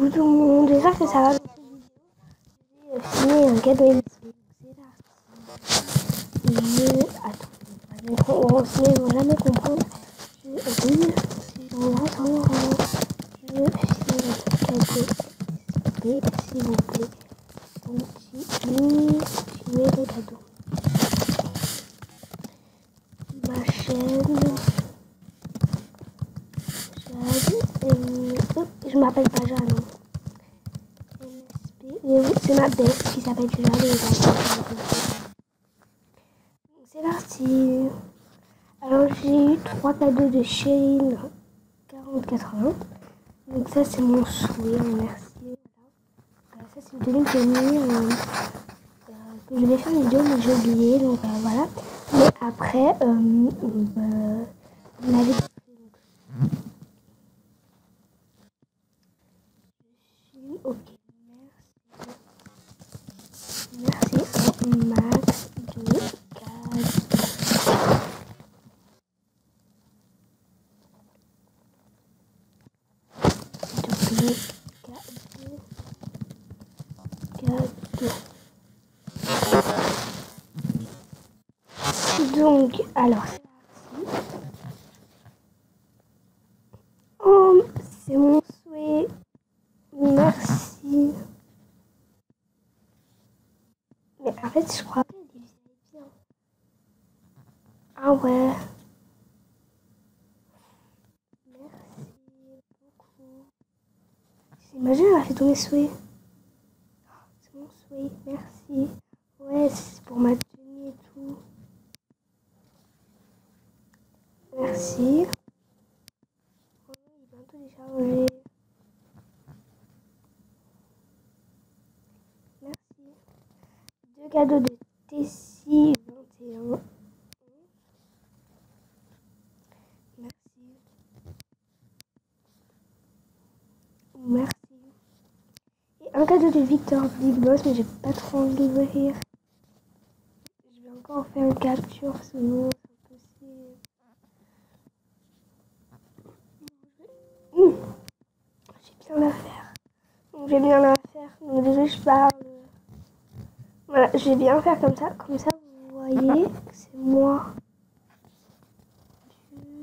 Coucou tout le monde, j'espère que ça va. J'ai signé un cadeau MSP. Attends, on ne vont jamais comprendre. Si on retourne, je signe un cadeau MSP, s'il vous plaît. Continuez le cadeau. Ma chaîne. Je m'appelle pas Jeanne. C'est ma bête qui s'appelle Jeanne. C'est parti. Alors j'ai eu 3 cadeaux de Shein 40,80. Donc ça c'est mon souhait, merci. Voilà, ça c'est une tenue que j'ai mis, que je devais faire une vidéo mais j'ai oublié. Donc voilà. Mais après, vous m'avez ok, merci au max de cadeaux. Donc, alors, oh, c'est mon souhait. Merci. Mais en fait, je crois qu'elle est bien. Ah ouais. Merci beaucoup. J'imagine, elle a fait tous mes souhaits. C'est mon souhait, merci. Ouais, c'est pour ma tenue et tout. Merci. Oh, il est bientôt déchargé. Merci. 2 cadeaux de Tessie 21. Merci. Merci. Et un cadeau de Victor Big Boss, mais j'ai pas trop envie de l'ouvrir. Je vais encore faire une capture, sinon c'est impossible. J'ai bien la faire. Donc j'ai bien la faire. Donc désolé, je parle. Voilà, je vais bien faire comme ça. Comme ça, vous voyez que c'est moi.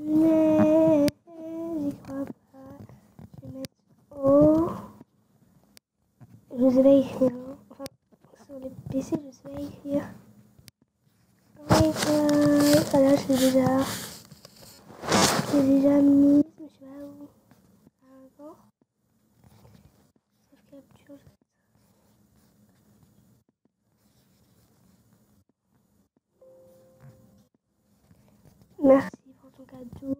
J'y crois pas. Je vais mettre O. Je sais pas écrire. Enfin, sur les PC, je sais pas écrire. Oh my god. Voilà, je l'ai déjà mis. Je sais pas où. Encore. Sauf capture. Merci pour ton cadeau.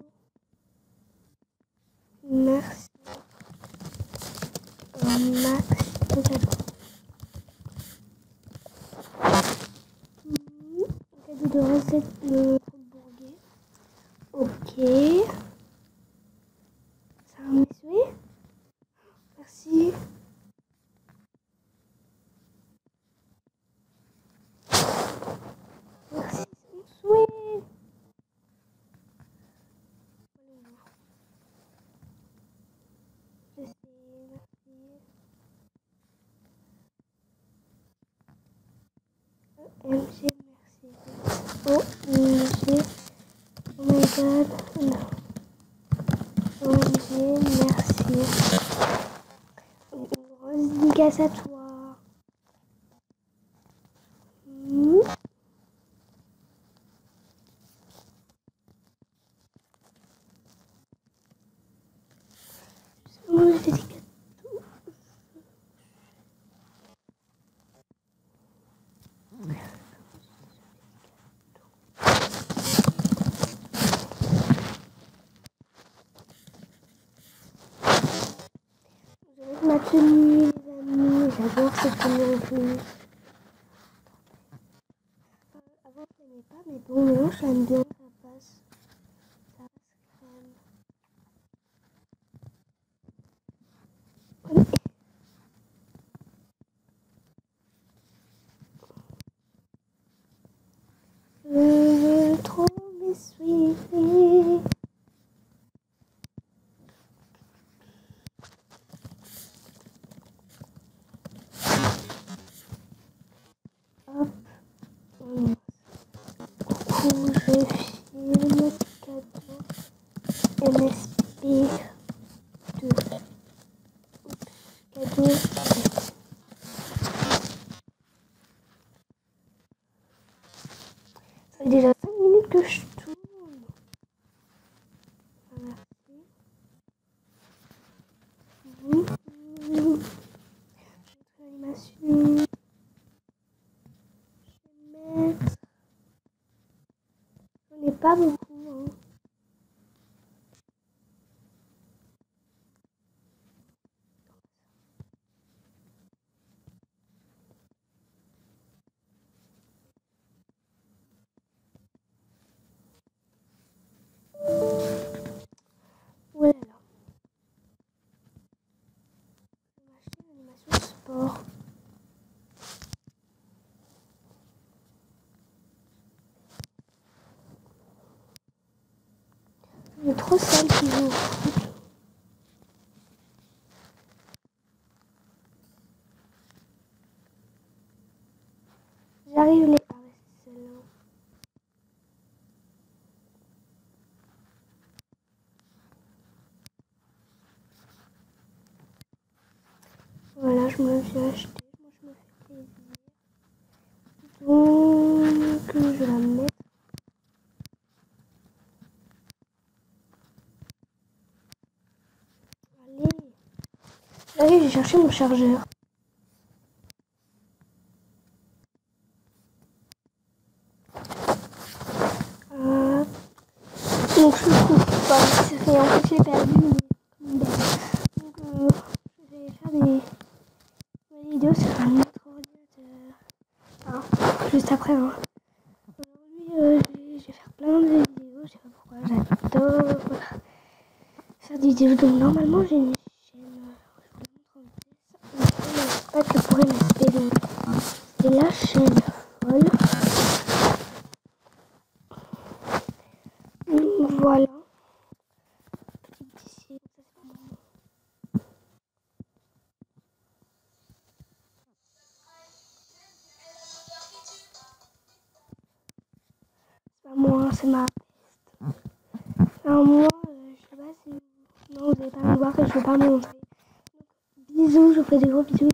Merci. Max de cadeau. Un cadeau de recette de hamburger. Ok. C'est un souhait. Merci. Merci, c'est mon souhait. Je sais, merci. MG, merci. OMG. Oh my god. Non. OMG, merci. Une grosse dédicace à toi. Je dédicace. Ma tenue, les amis, j'adore cette tenue en plus. Avant, je l'aimais pas, mais bon, maintenant, je l'aime bien, ça passe. Ça passe crème. Je veux trop m'essuyer. film, cadeau, MSP2. Cadeau. Ça fait déjà 5 minutes que je tourne. Merci. Animation. J'en ai pas beaucoup. Hein. Voilà. Je vais acheter l'animation sport. Il y a trop celles qui jouent au foot. J'arrive les celle-là. Voilà, je me suis acheté. Moi, je me fais plaisir. Donc, je vais la mettre. Allez, j'ai cherché mon chargeur. Donc je trouve pas, c'est rien, en fait j'ai perdu donc je vais faire des vidéos sur un autre ordinateur. Enfin, juste après. Hein. Aujourd'hui je vais faire plein de vidéos, je sais pas pourquoi, j'adore faire des vidéos. Donc normalement j'ai une chaîne, je vous montre en vitesse, pas que pour MSP, donc c'est la chaîne folle. Voilà. Moi, c'est ma peste. Alors moi, je sais pas si non, vous n'allez pas me voir et je vais pas me montrer. Donc, bisous, je vous fais des gros bisous.